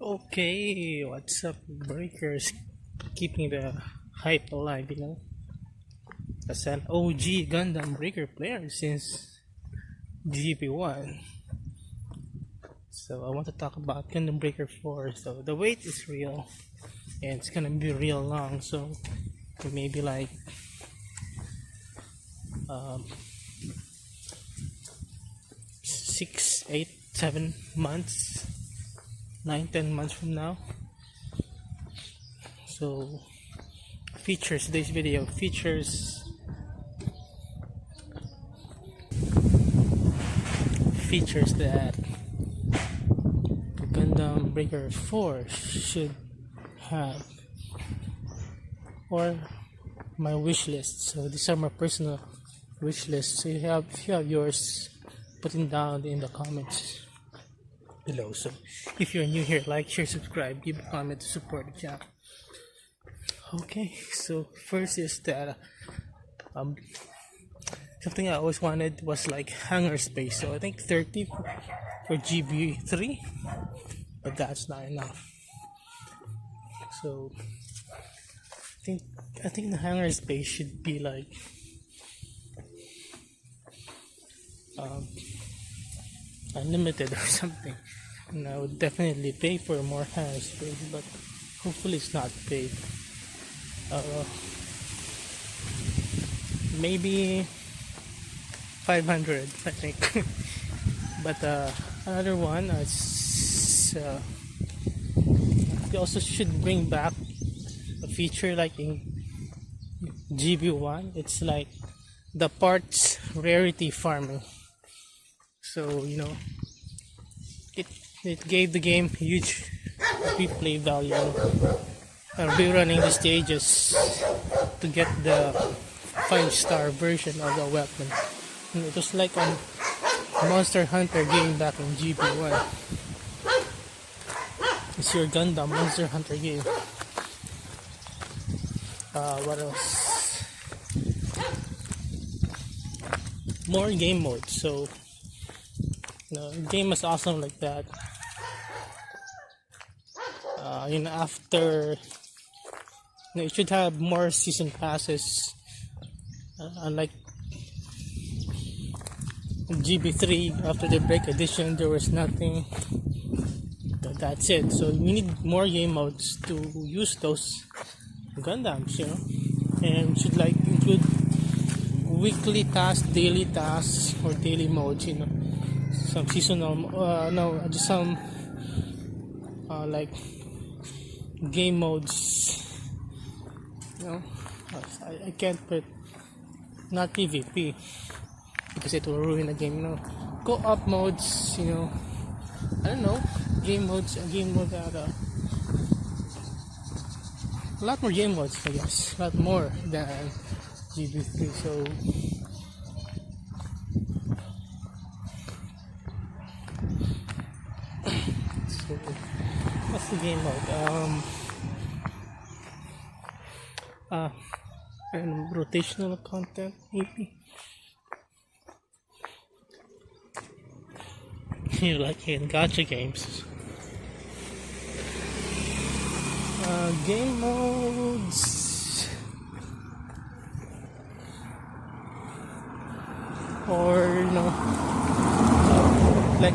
Okay, what's up, breakers? Keeping the hype alive, As an OG Gundam Breaker player since GP1. So I want to talk about Gundam Breaker 4. So the wait is real, and it's gonna be real long. So maybe like um, 6, 8, 7 months, 9, 10 months from now. So today's video features that Gundam Breaker 4 should have, or my wish list. So these are my personal wish list. So if you have yours, put it down in the comments below. So if you're new here, like, share, subscribe, give a comment to support the channel. Okay, so first is that something I always wanted was like hangar space. So I think 30 for GB3, but that's not enough. So I think the hangar space should be like unlimited or something. And I would definitely pay for more hangar space, but hopefully it's not paid. Maybe 500, I think. But another one is we also should bring back a feature like in GB1. It's like the parts rarity farming. So it gave the game huge replay value. Rerunning the stages to get the 5-star version of the weapon. And it was like a Monster Hunter game back in GB1. It's your Gundam Monster Hunter game. What else? More game modes. So the game is awesome like that. After it should have more season passes, unlike GB3. After the break edition, there was nothing. That's it. So we need more game modes to use those Gundams, and should like include weekly tasks, daily tasks, or daily modes. Some seasonal, just some like game modes. I can't put not PvP because it will ruin the game. Co-op modes. I don't know, game modes. A mode that a lot more game modes, I guess. A lot more than GB3. So what's the game mode? And rotational content, maybe. Like in gacha games. Game modes, or like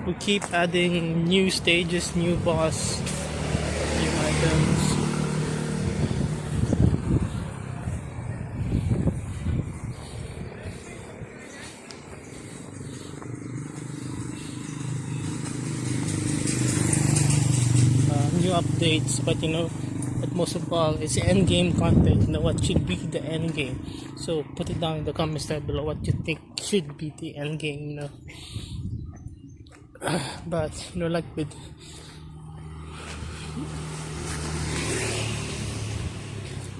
we keep adding new stages, new boss, new items. New updates, but most of all, it's end game content. What should be the end game? So put it down in the comments down below what you think should be the end game. But like with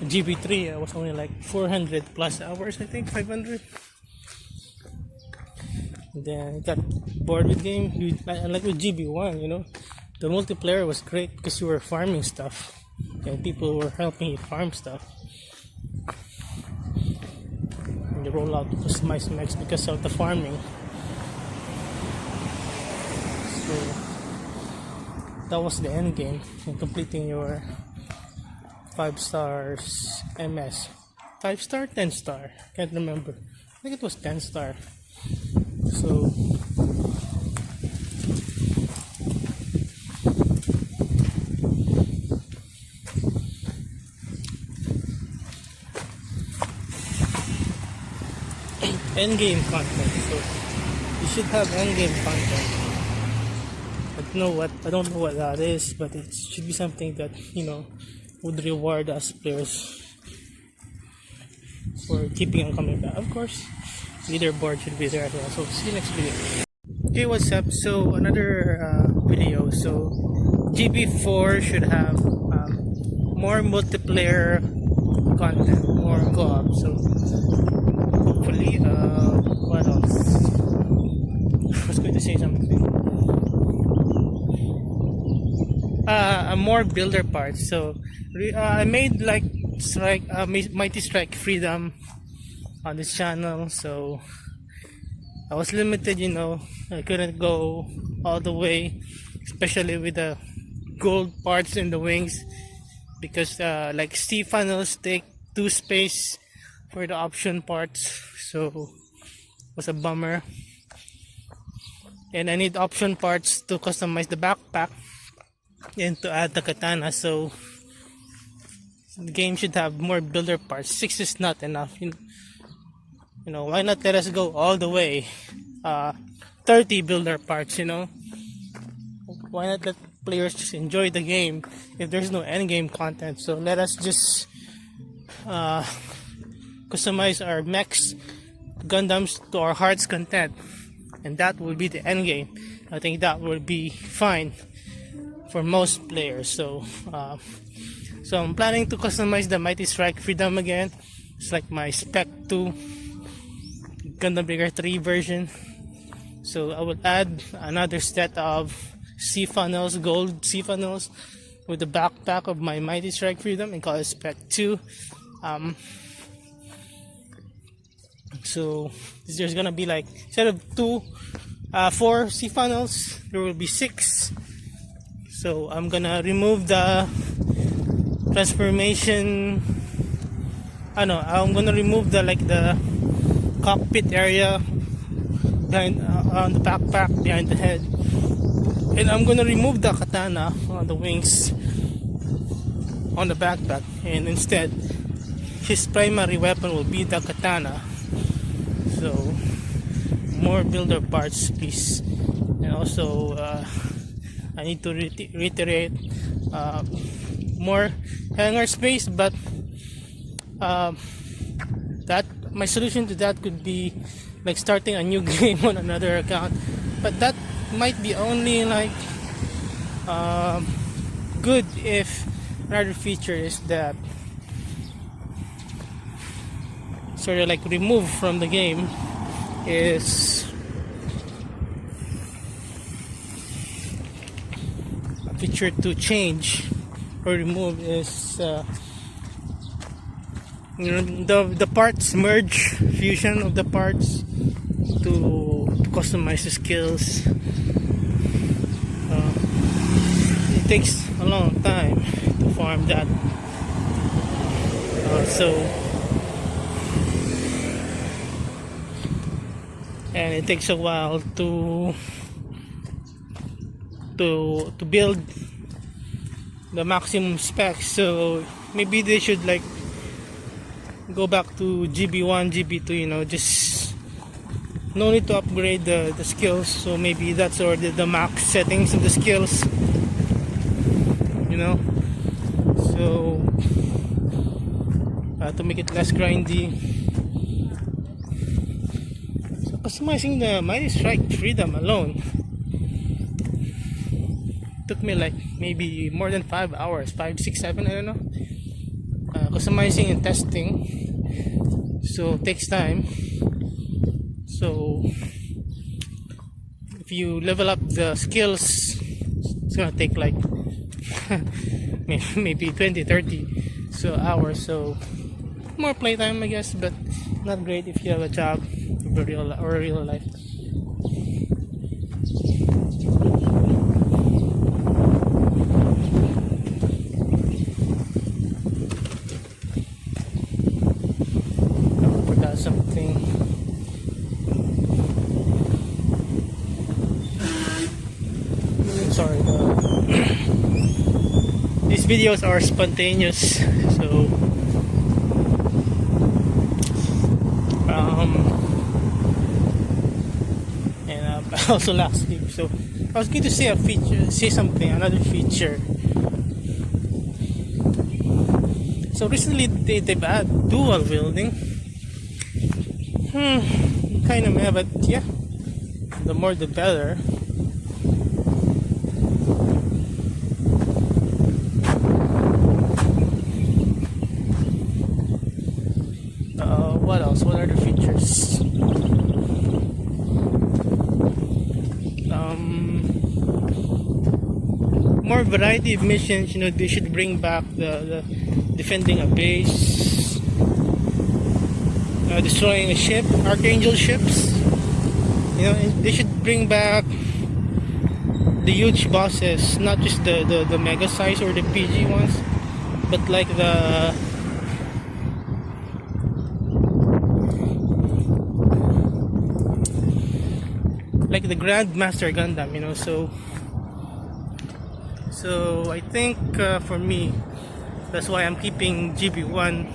GB3, I was only like 400 plus hours, I think 500. And then I got bored with game. Like with GB1, the multiplayer was great because you were farming stuff and people were helping you farm stuff. And the rollout customized mechs because of the farming. So that was the end game in completing your 5 stars MS. 5 star, 10 star. Can't remember. I think it was 10 star. So end game content. So you should have end game content. I don't know what that is, but it should be something that, you know, would reward us players for keeping on coming back. Of course, leaderboard should be there as well. So see you next video. Okay, what's up? So another video. So GB4 should have more multiplayer content, more co-op. So hopefully, what else? I was going to say something. More builder parts. So I made like Mighty Strike Freedom on this channel. So I was limited, you know. I couldn't go all the way, especially with the gold parts in the wings, because like C funnels take 2 space for the option parts. So it was a bummer. And I need option parts to customize the backpack and to add the katana. So the game should have more builder parts. 6 is not enough. You know, why not let us go all the way? 30 builder parts, you know. Why not let players just enjoy the game if there's no end game content? So let us just customize our mechs, Gundams to our heart's content, and that will be the end game. I think that will be fine for most players. So I'm planning to customize the Mighty Strike Freedom again. It's like my Spec 2 Gundam Breaker 3 version. So I will add another set of C funnels, gold C funnels, with the backpack of my Mighty Strike Freedom and call it Spec 2. So there's gonna be like, instead of 4 C funnels, there will be 6. So I'm gonna remove the transformation. I'm gonna remove the cockpit area behind on the backpack behind the head, and I'm gonna remove the katana on the wings on the backpack, and instead his primary weapon will be the katana. So more builder parts, please. And also I need to reiterate more hangar space, but that my solution to that could be like starting a new game on another account, but that might be only like good if another feature is that sort of like removed from the game is a feature to change or remove is the parts merge, fusion of the parts to customize the skills. It takes a long time to farm that, and it takes a while to build the maximum specs. So maybe they should like go back to GB1, GB2, just no need to upgrade the skills. So maybe that's already the max settings of the skills, so to make it less grindy. So customizing the Mighty Strike Freedom alone took me like maybe more than 5 hours, 5, 6, 7, I don't know. Customizing and testing, so it takes time. So if you level up the skills, it's gonna take like maybe 20-30 hours. So more playtime, I guess, but not great if you have a job or real life. videos are spontaneous, so and also last week. So I was going to say another feature. So recently they've added dual wielding. Kind of meh, but yeah, the more the better. What else? What are the features? More variety of missions. You know, they should bring back the defending a base, destroying a ship, Archangel ships. You know, they should bring back the huge bosses, not just the mega size or the PG ones, but like the Grandmaster Gundam, you know. So I think for me, that's why I'm keeping GB1,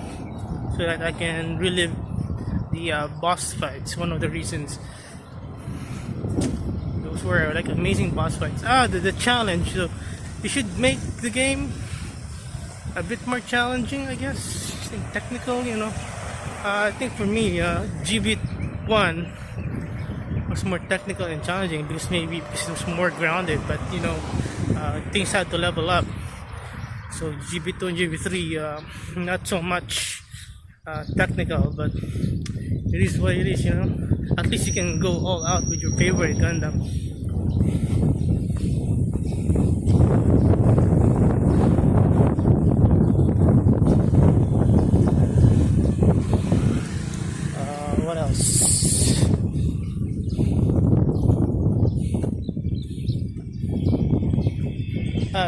so that I can relive the boss fights. One of the reasons. Those were like amazing boss fights. The challenge. So you should make the game a bit more challenging, I guess. Technical, you know. I think for me, GB1 was more technical and challenging because it was more grounded, but you know, things had to level up. So GB2 and GB3, not so much technical, but it is what it is, you know. At least you can go all out with your favorite Gundam. What else?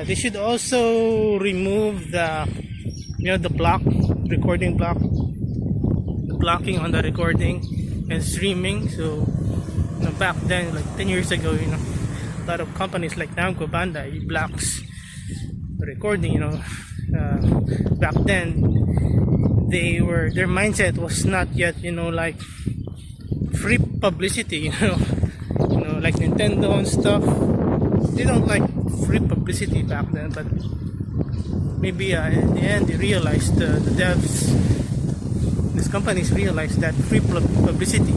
They should also remove the recording block, the blocking on the recording and streaming. So you know, back then, like 10 years ago, you know, a lot of companies like Namco Bandai blocks the recording. You know, back then their mindset was not yet, you know, like free publicity. You know, like Nintendo and stuff. They don't like free publicity back then, but maybe in the end they realized, the devs, these companies realized that free publicity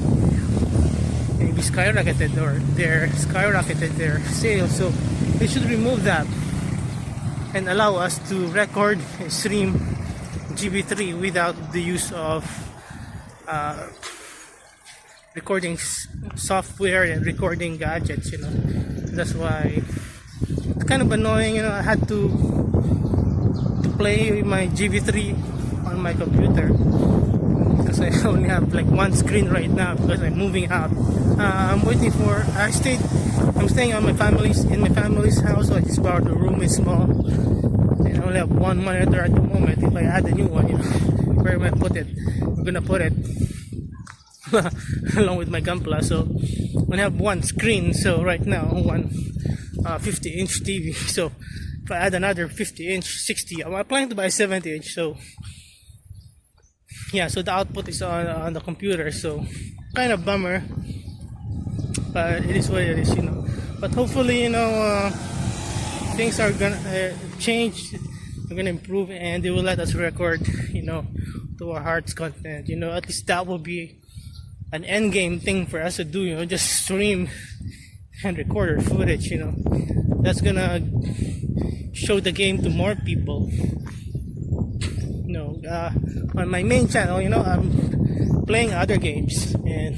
maybe skyrocketed their sales. So they should remove that and allow us to record and stream GB3 without the use of recording software and recording gadgets, you know. That's why it's kind of annoying, you know. I had to play with my GB3 on my computer because I only have like one screen right now because I'm moving out. I'm staying in my family's house, so I just borrowed the room. Is small and I only have one monitor at the moment. If I add a new one, you know, where am I put it? I'm gonna put it along with my Gunpla. So I have one screen, so right now one 50-inch TV. So if I add another 50-inch, 60, I'm planning to buy 70-inch. So yeah, so the output is on the computer. So kind of bummer, but it is what it is, you know. But hopefully, you know, things are gonna change. They're gonna improve, and they will let us record, you know, to our heart's content. You know, at least that will be an end game thing for us to do, you know, just stream and record our footage, you know. That's gonna show the game to more people. You know, on my main channel, you know, I'm playing other games, and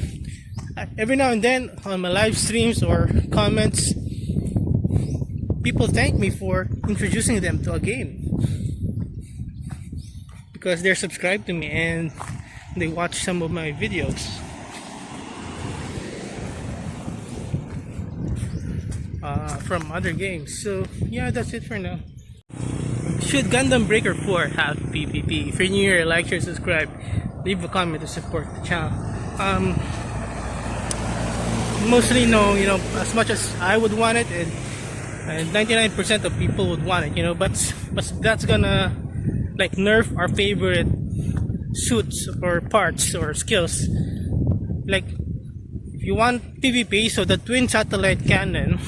every now and then on my live streams or comments, people thank me for introducing them to a game because they're subscribed to me and they watch some of my videos. From other games. So yeah, that's it for now. Should Gundam Breaker 4 have PvP? If you're new here, like, share, subscribe, leave a comment to support the channel. Mostly no, you know, as much as I would want it, and and 99% of people would want it, you know. But that's gonna like nerf our favorite suits or parts or skills. Like if you want PvP, so the twin satellite cannon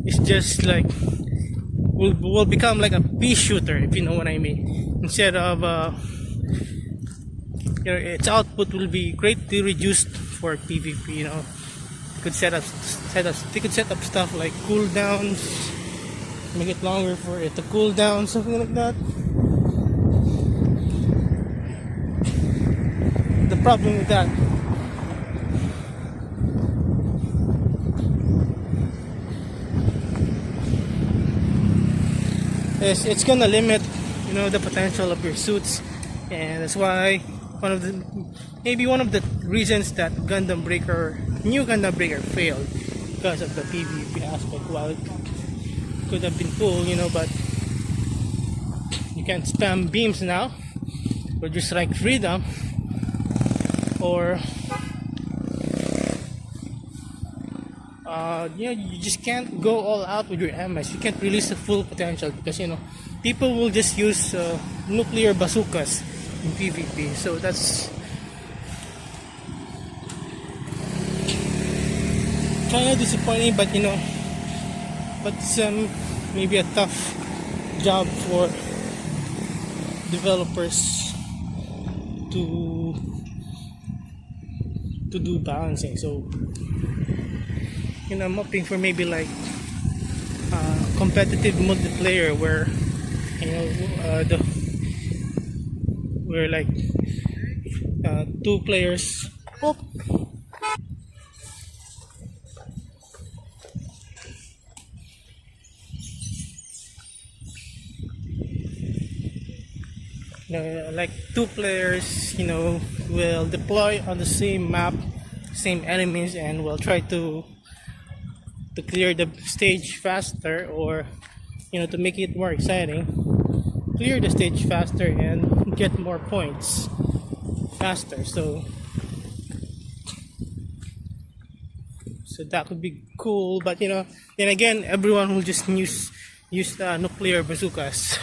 is just like will become like a pea shooter, if you know what I mean. Instead of you know, its output will be greatly reduced for PvP. You know, you could they could set up stuff like cooldowns, make it longer for it to cool down, something like that. The problem with that is it's gonna limit, you know, the potential of your suits, and that's why maybe one of the reasons that New Gundam Breaker failed, because of the PvP aspect. While it could have been cool, you know, but you can't spam beams now, or just like freedom, or you know, you just can't go all out with your MS. You can't release the full potential because, you know, people will just use nuclear bazookas in PvP. So that's kind of disappointing, but you know, but it's maybe a tough job for developers to do balancing. So, you know, I'm hoping for maybe like competitive multiplayer where, you know, where like two players. Oh. You know, like two players, you know, will deploy on the same map, same enemies, and will try to clear the stage faster, or, you know, to make it more exciting, clear the stage faster and get more points faster. So that would be cool, but you know, then again, everyone will just use nuclear bazookas.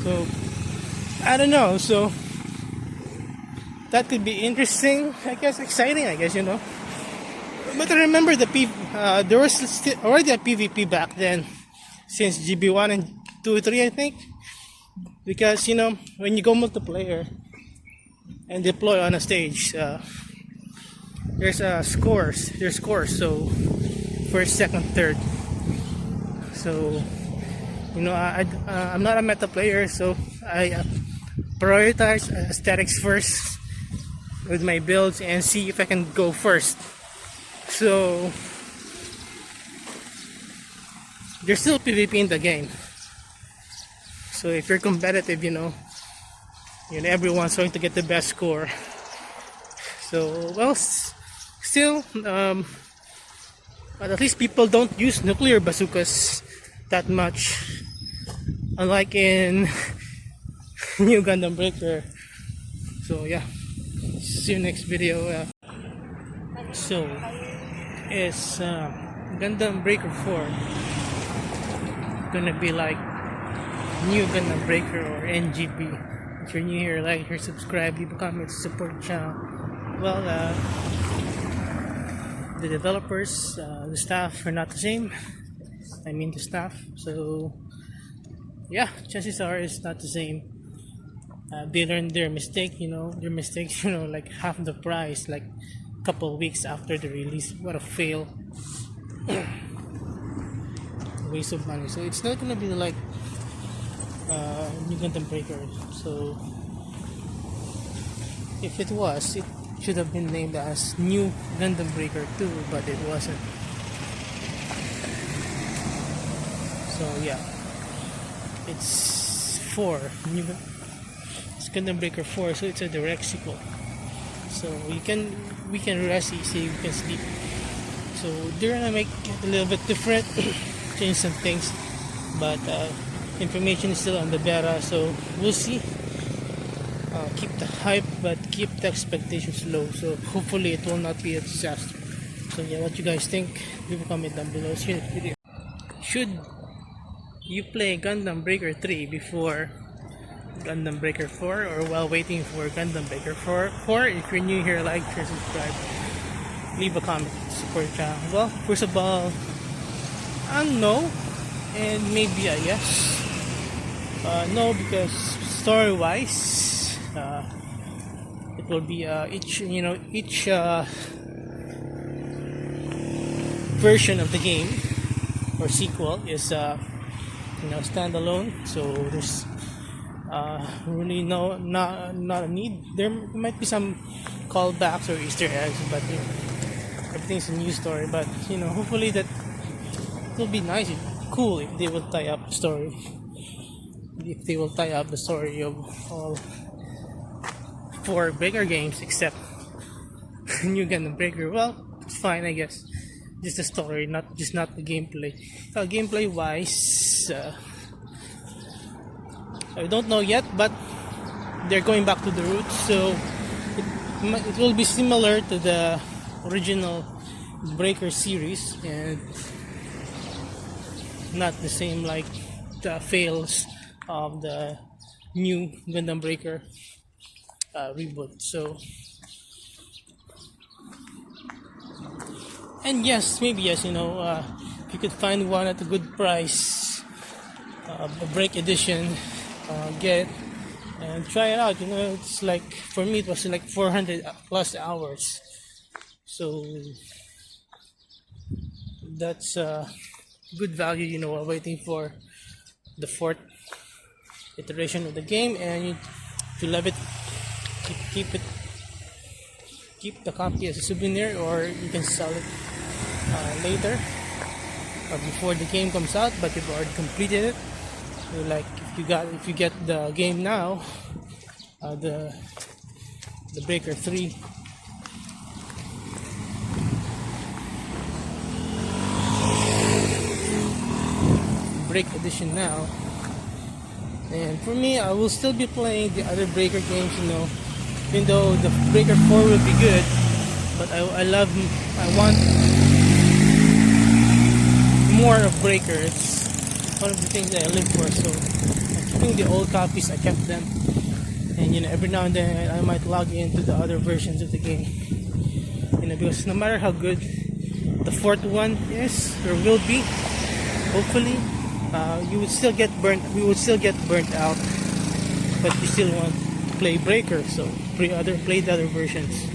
So I don't know. So that could be interesting, I guess, exciting, I guess, you know. But I remember there was already a PvP back then, since GB1 and 2, 3, I think. Because, you know, when you go multiplayer and deploy on a stage, there's scores. There's scores. So first, second, third. So, you know, I'm not a meta player, so I prioritize aesthetics first with my builds and see if I can go first. So there's still PvP in the game. So if you're competitive, you know, everyone's going to get the best score. So, well, still, but at least people don't use nuclear bazookas that much, unlike in New Gundam Breaker. So yeah, see you next video. So is Gundam Breaker 4 gonna be like New Gundam Breaker or NGB? If you're new here, like, share, subscribe, leave a comment, support the channel. Well, the developers, the staff are not the same. I mean the staff. So yeah, chances are it's not the same. They learned their mistake, their mistakes, like half the price, like a couple of weeks after the release. What a fail. Waste of money. So it's not gonna be like New Gundam Breaker. So if it was, it should have been named as New Gundam Breaker 2, but it wasn't. So yeah, it's 4. It's Gundam Breaker 4, so it's a direct sequel. So we can rest easy, we can sleep. So they're gonna make it a little bit different, change some things, but information is still on the beta, so we'll see. Keep the hype, but keep the expectations low. So hopefully it will not be a disaster. So yeah, what you guys think? Leave a comment down below. See you next video. Should you play Gundam Breaker 3 before Gundam Breaker 4, or while waiting for Gundam Breaker 4? If you're new here, like, share, subscribe, leave a comment, support the channel. Well, first of all, no, and maybe a yes. No, because story-wise, it will be each version of the game or sequel is standalone, so there's really not a need. There might be some callbacks or Easter eggs, but everything's a new story. But hopefully that will be nice, cool if they will tie up the story. If they will tie up the story of all 4 Breaker games except New Gundam Breaker, well, it's fine, I guess. Just the story, not the gameplay. Gameplay wise, I don't know yet, but they're going back to the roots, so it will be similar to the original Breaker series and not the same like the fails of the new Gundam Breaker reboot. So, and yes, maybe yes, if you could find one at a good price, a break edition, get it and try it out. It's like, for me it was like 400 plus hours, so that's good value, while waiting for the 4th iteration of the game. And if you love it, keep the copy as a souvenir, or you can sell it later or before the game comes out, but you've already completed it. So like if you get the game now, the Breaker 3, Break edition now, and for me, I will still be playing the other Breaker games, even though the Breaker 4 will be good, but I want more of Breaker. It's one of the things that I live for, so I'm keeping the old copies. I kept them, and every now and then I might log into the other versions of the game, because no matter how good the 4th one is or will be, hopefully we would still get burnt out, but we still want to play Breaker, so play the other versions.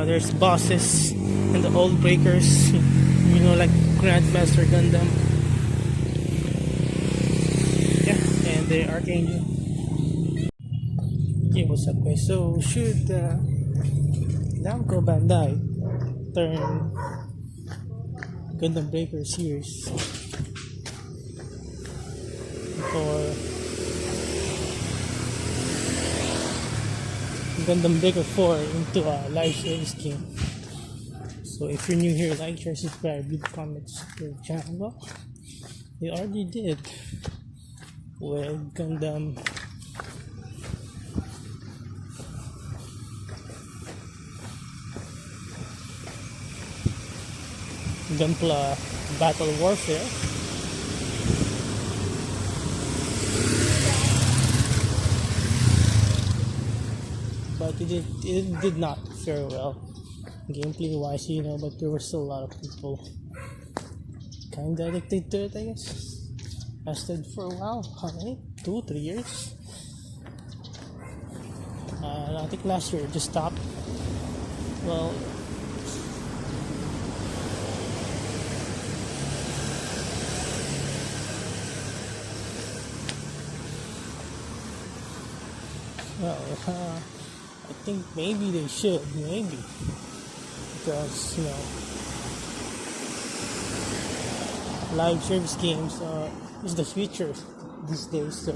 There's bosses and the old Breakers, like Grandmaster Gundam, and the Archangel. Okay, what's up, guys? So should Namco Bandai turn Gundam Breaker series or Gundam Breaker 4 into a live service game? So if you're new here, like, share, subscribe, leave comments to the channel. Well, they already did with Gundam Gunpla Battle Warfare. But it did not fare well gameplay wise, but there were still a lot of people kinda addicted to it, I guess. Lasted for a while, how many? 2-3 years? I think last year it just stopped. Well, I think maybe they should, because live service games is the future these days. So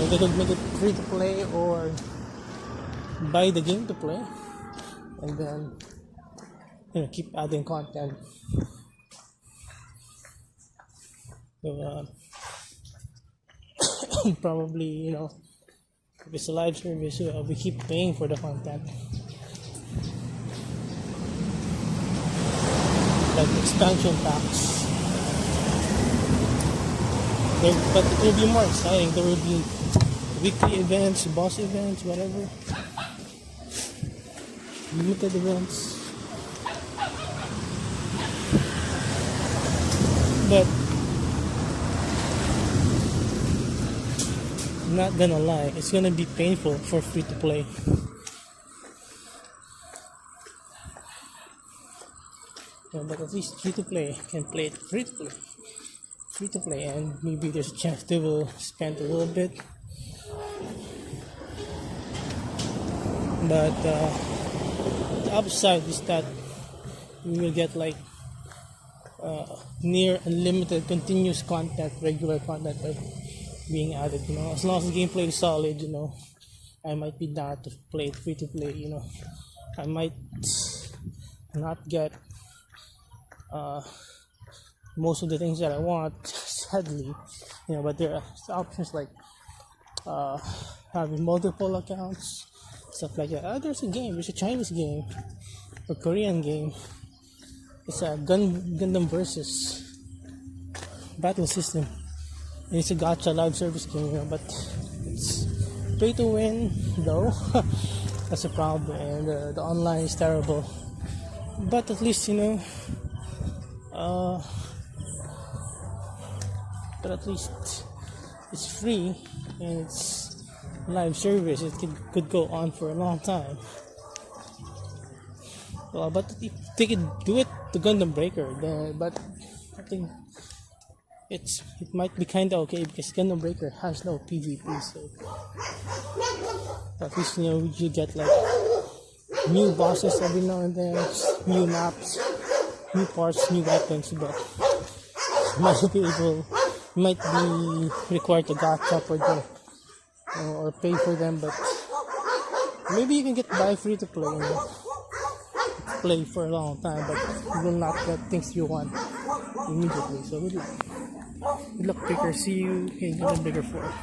they could make it free to play or buy the game to play, and then keep adding content. So probably, if it's a live service, we keep paying for the content, like expansion packs. But it will be more exciting. There will be weekly events, boss events, whatever, limited events. But I'm not gonna lie, it's gonna be painful for free to play. Yeah, but at least free to play can play it free to play, and maybe there's a chance they will spend a little bit. But the upside is that we will get like near unlimited continuous content, regular content being added. As long as the gameplay is solid, I might be down to play it free to play. I might not get most of the things that I want, sadly, but there are options like having multiple accounts, stuff like that. There's a Chinese game, a Korean game. It's a Gundam versus battle system. And it's a gacha live service game, but it's pay to win though. That's a problem, and the online is terrible. But at least but at least it's free and it's live service. It could go on for a long time. But if they could do it to Gundam Breaker, but I think it might be kind of okay because Gundam Breaker has no PvP, so at least you get like new bosses every now and then, new maps, new parts, new weapons, but you might be required to gacha for them or pay for them, but maybe you can get by free to play for a long time, but you will not get things you want immediately. So good luck, Picker. See you in Gundam Breaker 4.